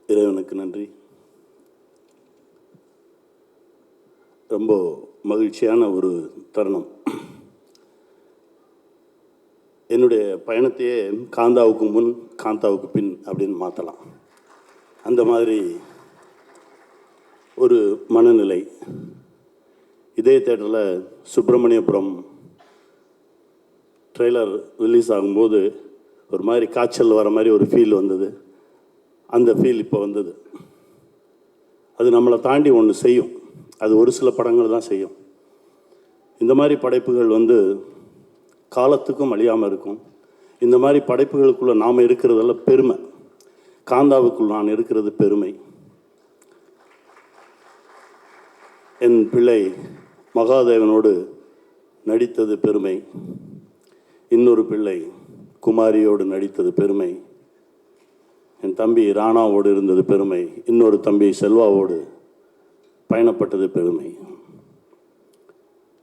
இறைவனுக்கு நன்றி. ரொம்ப மகிழ்ச்சியான ஒரு தருணம். என்னுடைய பயணத்தையே காந்தாவுக்கு முன் காந்தாவுக்கு பின் அப்படின்னு மாற்றலாம். அந்த மாதிரி ஒரு மனநிலை. இதே தேட்டரில் சுப்பிரமணியபுரம் ட்ரெய்லர் ரிலீஸ் ஆகும்போது ஒரு மாதிரி காய்ச்சல் வர மாதிரி ஒரு ஃபீல் வந்தது. அந்த ஃபீல் இப்போ வந்தது. அது நம்மளை தாண்டி ஒன்று செய்யும். அது ஒரு சில படங்கள் தான் செய்யும். இந்த மாதிரி படைப்புகள் காலத்துக்கும் அழியாமல் இருக்கும். இந்த மாதிரி படைப்புகளுக்குள்ளே நாம் இருக்கிறதெல்லாம் பெருமை. காந்தாவுக்குள் நான் இருக்கிறது பெருமை. என் பிள்ளை மகாதேவனோடு நடித்தது பெருமை. இன்னொரு பிள்ளை குமாரியோடு நடித்தது பெருமை. என் தம்பி ராணாவோடு இருந்தது பெருமை. இன்னொரு தம்பி செல்வாவோடு பயணப்பட்டது பெருமை.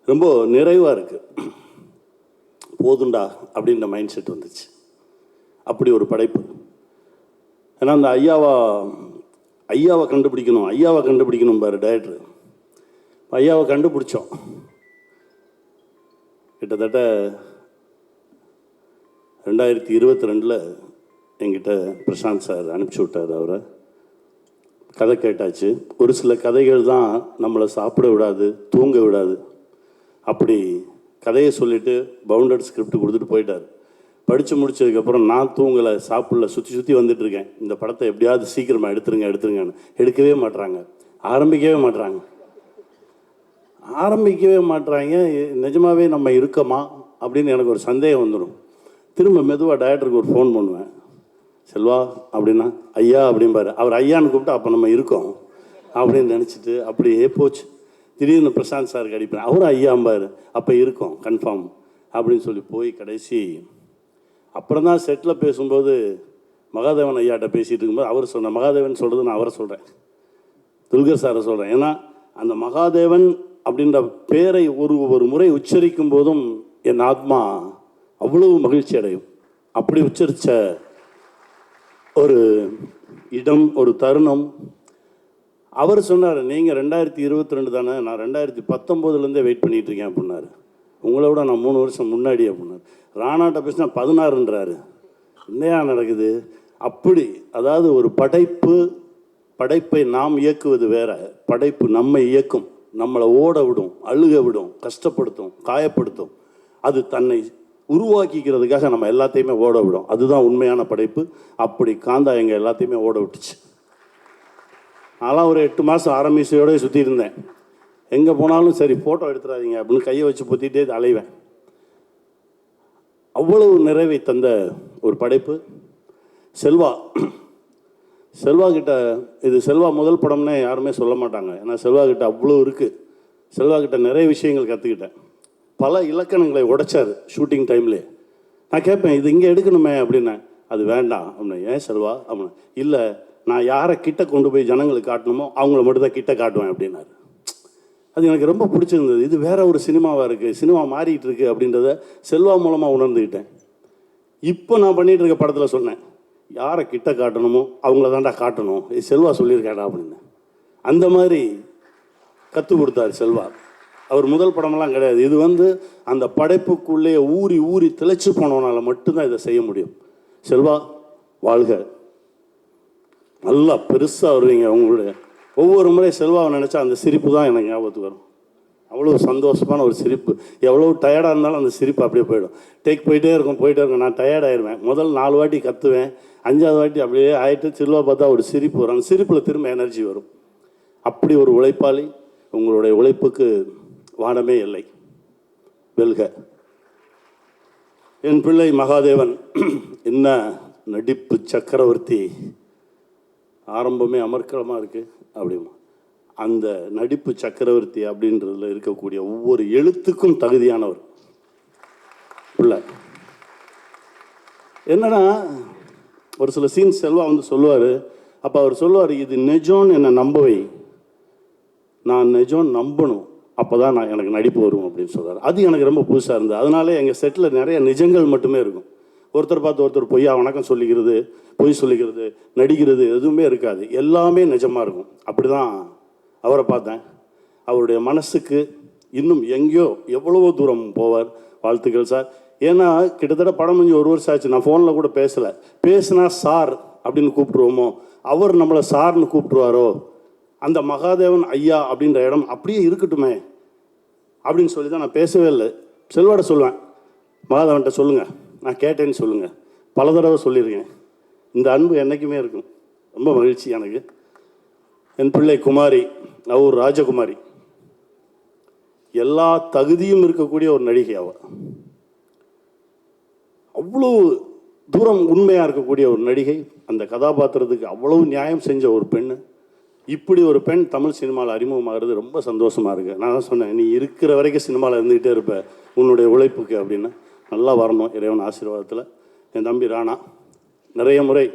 ரொம்ப நிறைவாக இருக்குது. போதுண்டா அப்படின்ற மைண்ட் செட் வந்துச்சு. அப்படி ஒரு படைப்பு. ஏன்னா அந்த ஐயாவை கண்டுபிடிக்கணும் பாரு டைரக்டர். ஐயாவை கண்டுபிடிச்சோம். கிட்டத்தட்ட 2022 என்கிட்ட பிரசாந்த் சார் அனுப்பிச்சி விட்டார். அவரை கதை கேட்டாச்சு. ஒரு சில கதைகள் தான் நம்மளை சாப்பிட விடாது, தூங்க விடாது. அப்படி கதையை சொல்லிவிட்டு பவுண்டட் ஸ்கிரிப்ட் கொடுத்துட்டு போயிட்டார். படித்து முடிச்சதுக்கப்புறம் நான் தூங்கலை, சாப்பிடல, சுற்றி வந்துட்டுருக்கேன். இந்த படத்தை எப்படியாவது சீக்கிரமாக எடுத்துருங்கன்னு. எடுக்கவே மாட்டுறாங்க, ஆரம்பிக்கவே மாட்டுறாங்க. நிஜமாகவே நம்ம இருக்கோமா அப்படின்னு எனக்கு ஒரு சந்தேகம் வந்துடும். திரும்ப மெதுவாக டைரக்டருக்கு ஒரு ஃபோன் பண்ணுவேன். செல்வா அப்படின்னா ஐயா அப்படிம்பாரு. அவர் ஐயான்னு கூப்பிட்டு அப்போ நம்ம இருக்கோம் அப்படின்னு நினச்சிட்டு அப்படியே போச்சு. திடீர்னு பிரசாந்த் சாருக்கு அடிப்பேன். அவரும் ஐயாம்பார். அப்போ இருக்கோம் கன்ஃபார்ம் அப்படின்னு சொல்லி போய் கடைசி அப்புறம் தான் செட்டில் பேசும்போது மகாதேவன் ஐயாட்ட பேசிகிட்டு இருக்கும்போது அவர் சொன்ன மகாதேவன் சொல்கிறது நான் அவரை சொல்கிறேன், துல்கர் சாரை சொல்கிறேன். ஏன்னா அந்த மகாதேவன் அப்படின்ற பேரை ஒரு முறை உச்சரிக்கும் போதும் என் ஆத்மா அவ்வளவு மகிழ்ச்சி அடையும். அப்படி உச்சரித்த ஒரு இடம், ஒரு தருணம். அவர் சொன்னார், நீங்கள் 2022 தானே, நான் 2019 வெயிட் பண்ணிகிட்ருக்கேன் அப்படின்னாரு. உங்களை விட நான் 3 வருஷம் முன்னாடி அப்படின்னாரு. ராணாட்ட பேசினா 16ன்றாரு. என்னையா நடக்குது? அப்படி அதாவது ஒரு படைப்பை நாம் இயக்குவது வேற, படைப்பு நம்மை இயக்கும், நம்மளை ஓட விடும், அழுக விடும், கஷ்டப்படுத்தும், காயப்படுத்தும். அது தன்னை உருவாக்கிக்கிறதுக்காக நம்ம எல்லாத்தையுமே ஓட விடும். அதுதான் உண்மையான படைப்பு. அப்படி காந்தா எங்கள் எல்லாத்தையுமே ஓட விட்டுச்சு. நான்லாம் ஒரு 8 மாதம் ஆரம்பிசையோடு சுற்றி இருந்தேன். எங்கே போனாலும் சரி ஃபோட்டோ எடுத்துடாதீங்க அப்படின்னு கையை வச்சு பொத்திட்டே அலைவேன். அவ்வளவு நிறைவை தந்த ஒரு படைப்பு. செல்வா கிட்ட இது செல்வா முதல் படம்னே யாருமே சொல்ல மாட்டாங்க. ஏன்னா செல்வா கிட்ட அவ்வளோ இருக்குது. செல்வா கிட்ட நிறைய விஷயங்கள் கற்றுக்கிட்டேன். பல இலக்கணங்களை உடைச்சார் ஷூட்டிங் டைம்லேயே. நான் கேட்பேன், இது இங்கே எடுக்கணுமே அப்படின்னேன். அது வேண்டாம் அப்படின்னா. ஏன் செல்வா அப்படின்னா, இல்லை நான் யாரை கிட்ட கொண்டு போய் ஜனங்களுக்கு காட்டணுமோ அவங்கள மட்டும் தான் கிட்ட காட்டுவேன் அப்படின்னாரு. அது எனக்கு ரொம்ப பிடிச்சிருந்தது. இது வேற ஒரு சினிமாவாக இருக்குது, சினிமா மாறிட்டு இருக்கு அப்படின்றத செல்வா மூலமாக உணர்ந்துக்கிட்டேன். இப்போ நான் பண்ணிகிட்டு இருக்க படத்தில் சொன்னேன், யாரை கிட்ட காட்டணுமோ அவங்கள தாண்டா காட்டணும், இது செல்வா சொல்லியிருக்காடா அப்படின்னு. அந்த மாதிரி கற்றுக் கொடுத்தாரு செல்வா. அவர் முதல் படமெல்லாம் கிடையாது. இது அந்த படைப்புக்குள்ளே ஊறி திளைச்சு போனவனால மட்டும்தான் இதை செய்ய முடியும். செல்வா வாழ்க, நல்லா பெருசாக வருவீங்க. உங்களுடைய ஒவ்வொரு முறை செல்வாவை நினச்சா அந்த சிரிப்பு தான் எனக்கு ஞாபகத்துக்கு வரும். அவ்வளோ சந்தோஷமான ஒரு சிரிப்பு. எவ்வளோ டயர்டாக இருந்தாலும் அந்த சிரிப்பு அப்படியே போயிடும். போயிட்டே இருக்கும். நான் டயர்டாயிருவேன். முதல் 4 வாட்டி கத்துவேன், 5வது வாட்டி அப்படியே ஆகிட்டு செல்வா பார்த்தா ஒரு சிரிப்பு வரும். அந்த சிரிப்பில் திரும்ப எனர்ஜி வரும். அப்படி ஒரு உழைப்பாளி. உங்களுடைய உழைப்புக்கு வானமே இல்லை. வெல்க. என் பிள்ளை மகாதேவன் என்ன நடிப்பு சக்கரவர்த்தி. ஆரம்பமே அமர்க்கலமாக இருக்குது அப்படிமா. அந்த நடிப்பு சக்கரவர்த்தி அப்படின்றதுல இருக்கக்கூடிய ஒவ்வொரு எழுத்துக்கும் தகுதியானவர் பிள்ளை. என்னன்னா ஒரு சில சீன் செல்வா சொல்லுவார். அப்போ அவர் சொல்லுவார், இது நிஜம்னு என்னை நம்பவை, நான் நிஜம் நம்பணும், அப்போ தான் எனக்கு நடிப்பு வரும் அப்படின்னு சொல்கிறார். அது எனக்கு ரொம்ப புதுசாக இருந்தது. அதனால எங்கள் செட்டில் நிறைய நிஜங்கள் மட்டுமே இருக்கும். ஒருத்தர் பார்த்து ஒருத்தர் பொய்யா வணக்கம் சொல்லிக்கிறது, பொய் சொல்லிக்கிறது, நடிக்கிறது எதுவுமே இருக்காது. எல்லாமே நிஜமாக இருக்கும். அப்படி தான் அவரை பார்த்தேன். அவருடைய மனசுக்கு இன்னும் எங்கேயோ எவ்வளவோ தூரம் போவார். வாழ்த்துக்கள் சார். ஏன்னா கிட்டத்தட்ட படம் முடிஞ்சு 1 வருஷம் ஆச்சு. நான் ஃபோனில் கூட பேசலை. பேசுனா சார் அப்படின்னு கூப்பிட்ருவோமோ, அவர் நம்மளை சார்னு கூப்பிட்ருவாரோ, அந்த மகாதேவன் ஐயா அப்படின்ற இடம் அப்படியே இருக்கட்டுமே அப்படின்னு சொல்லி தான் நான் பேசவே இல்லை. செல்வாட சொல்லுவேன், மகாதேவன்கிட்ட சொல்லுங்கள், நான் கேட்டேன்னு சொல்லுங்கள். பல தடவை சொல்லியிருக்கேன். இந்த அன்பு என்றைக்குமே இருக்கும். ரொம்ப மகிழ்ச்சி எனக்கு. என் பிள்ளை குமாரி, அவர் ராஜகுமாரி, எல்லா தகுதியும் இருக்கக்கூடிய ஒரு நடிகை. அவள் அவ்வளோ தூரம் உண்மையாக இருக்கக்கூடிய ஒரு நடிகை. அந்த கதாபாத்திரத்துக்கு அவ்வளவு நியாயம் செஞ்ச ஒரு பெண். இப்படி ஒரு பெண் தமிழ் சினிமாவில் அறிமுகமாகிறது ரொம்ப சந்தோஷமாக இருக்குது. நான் தான் சொன்னேன், நீ இருக்கிற வரைக்கும் சினிமாவில் இருந்துக்கிட்டே இருப்ப உன்னுடைய உழைப்புக்கு அப்படின்னு. நல்லா வரணும் இறைவன் ஆசீர்வாதத்தில். என் தம்பி ராணா நிறைய முறை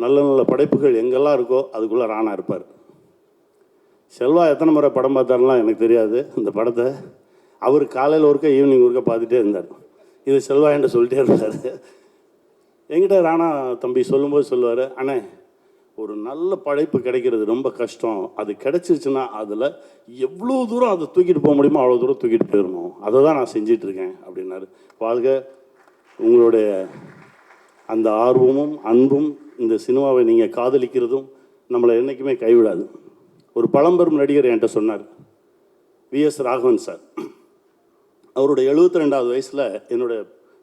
நல்ல நல்ல படைப்புகள் எங்கெல்லாம் இருக்கோ அதுக்குள்ளே ராணா இருப்பார். செல்வா எத்தனை முறை படம் பார்த்தாருலாம் எனக்கு தெரியாது. இந்த படத்தை அவர் காலையில் ஒருக்க ஈவினிங் ஒருக்க பார்த்துட்டே இருந்தார். இது செல்வா என்கிட்ட சொல்லிட்டே இருந்தார். என்கிட்ட ராணா தம்பி சொல்லும்போது சொல்லுவார், அண்ணே ஒரு நல்ல படைப்பு கிடைக்கிறது ரொம்ப கஷ்டம். அது கிடைச்சிருச்சுன்னா அதில் எவ்வளோ தூரம் அதை தூக்கிட்டு போக முடியுமோ அவ்வளோ தூரம் தூக்கிட்டு போயிடணும். அதை தான் நான் செஞ்சிட்ருக்கேன் அப்படின்னாரு. வாழ்க. உங்களுடைய அந்த ஆர்வமும் அன்பும் இந்த சினிமாவை நீங்கள் காதலிக்கிறதும் நம்மளை என்றைக்குமே கைவிடாது. ஒரு பழம்பெரும் நடிகர் என்கிட்ட சொன்னார், விஎஸ் ராகவன் சார். அவருடைய 72வது வயசில் என்னுடைய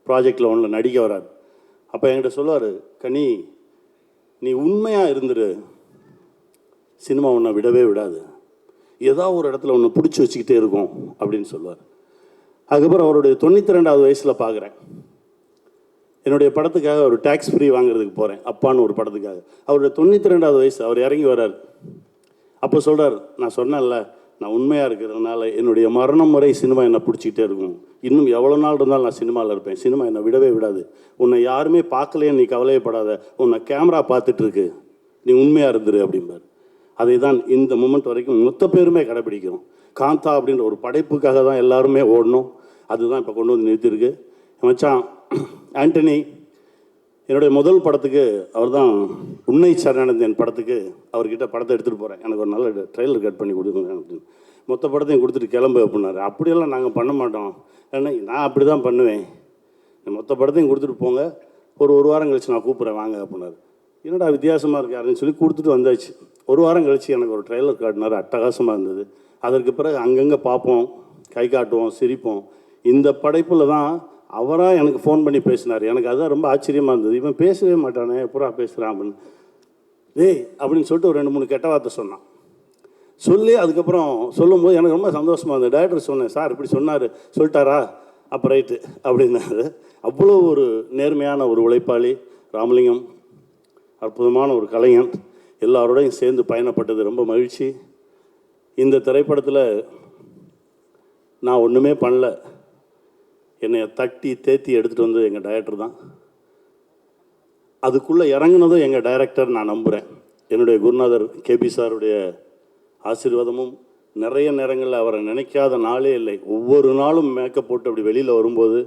ப்ராஜெக்டில் ஒன்றில் நடிக்க வரார். அப்போ என்கிட்ட சொல்லுவார், கனி நீ உண்மையாக இருந்துரு, சினிமா உன்னை விடவே விடாது, ஏதாவது ஒரு இடத்துல ஒன்று பிடிச்சி வச்சுக்கிட்டே இருக்கும் அப்படின்னு சொல்லுவார். அதுக்கப்புறம் அவருடைய 92வது வயசில் பார்க்குறேன். என்னுடைய படத்துக்காக ஒரு டேக்ஸ் ஃப்ரீ வாங்குறதுக்கு போகிறேன், அப்பான்னு ஒரு படத்துக்காக. அவருடைய 92வது வயசு, அவர் இறங்கி வர்றார். அப்போ சொல்கிறார், நான் சொன்னேன்ல, நான் உண்மையாக இருக்கிறதுனால என்னுடைய மரணம் வரை சினிமா என்னை பிடிச்சிக்கிட்டே இருக்கும். இன்னும் எவ்வளோ நாள் இருந்தாலும் நான் சினிமாவில் இருப்பேன். சினிமா என்னை விடவே விடாது. உன்னை யாருமே பார்க்கலையே, நீ கவலையப்படாத, உன்னை கேமரா பார்த்துட்ருக்கு, நீ உண்மையாக இருந்துரு அப்படிம்பார். அதை தான் இந்த மூமெண்ட் வரைக்கும் மொத்த பேருமே கடைப்பிடிக்கிறோம். காந்தா அப்படின்ற ஒரு படைப்புக்காக தான் எல்லாருமே ஓடணும். அதுதான் இப்போ கொண்டு வந்து நிறுத்திருக்கு. மச்சான் ஆண்டனி, என்னுடைய முதல் படத்துக்கு அவர் தான் உன்னை சரணடைந்தேன் படத்துக்கு அவர்கிட்ட படத்தை எடுத்துகிட்டு போகிறேன், எனக்கு ஒரு நல்ல ட்ரெய்லர் கட் பண்ணி கொடுங்க அப்படின்னு. மொத்த படத்தையும் கொடுத்துட்டு கிளம்பு அப்படின்னாரு. அப்படியெல்லாம் நாங்கள் பண்ண மாட்டோம். ஏன்னா நான் அப்படி தான் பண்ணுவேன், மொத்த படத்தையும் கொடுத்துட்டு போங்க, ஒரு வாரம் கழிச்சு நான் கூப்பிட்றேன் வாங்க அப்படின்னாரு. என்னடா வித்தியாசமாக இருக்கு அப்படின்னு சொல்லி கொடுத்துட்டு வந்தாச்சு. ஒரு வாரம் கழிச்சு எனக்கு ஒரு ட்ரெய்லர் காட்டினார், அட்டகாசமாக இருந்தது. அதற்கு பிறகு அங்கங்கே பார்ப்போம், கை காட்டுவோம், சிரிப்போம். இந்த படைப்பில் தான் அவராக எனக்கு ஃபோன் பண்ணி பேசினார். எனக்கு அதுதான் ரொம்ப ஆச்சரியமாக இருந்தது. இவன் பேசவே மாட்டானே, எப்படா பேசுகிறான் அப்படின்னு. டேய் அப்படின்னு சொல்லிட்டு ஒரு 2-3 கெட்ட வார்த்தை சொன்னான். சொல்லி அதுக்கப்புறம் சொல்லும்போது எனக்கு ரொம்ப சந்தோஷமாக இருந்தது. டைரக்டர் சொன்னேன், சார் இப்படி சொன்னார், சொல்லிட்டாரா, அப்போ ரைட்டு அப்படின்னாரு. அவ்வளோ ஒரு நேர்மையான ஒரு உழைப்பாளி ராமலிங்கம், அற்புதமான ஒரு கலைஞன். எல்லாரோடையும் சேர்ந்து பயணப்பட்டது ரொம்ப மகிழ்ச்சி. இந்த திரைப்படத்தில் நான் ஒன்றுமே பண்ணல, என்னை தட்டி தேத்தி எடுத்துகிட்டு வந்தது எங்கள் டைரக்டர் தான். அதுக்குள்ளே இறங்குனதும் எங்கள் டைரக்டர் நான் நம்புகிறேன். என்னுடைய குருநாதர் கேபி சாருடைய ஆசீர்வாதமும், நிறைய நேரங்களில் அவரை நினைக்காத நாளே இல்லை. ஒவ்வொரு நாளும் மேக்கப் போட்டு அப்படி வெளியில் வரும்போது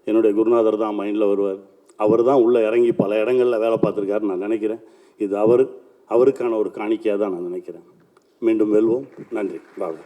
என்னுடைய குருநாதர் தான் மைண்டில் வருவார். அவர் தான் உள்ளே இறங்கி பல இடங்களில் வேலை பார்த்துருக்காருன்னு நான் நினைக்கிறேன். இது அவருக்கான ஒரு காணிக்கையாக தான் நான் நினைக்கிறேன். மீண்டும் வெல்வோம். நன்றி. வாழ்க.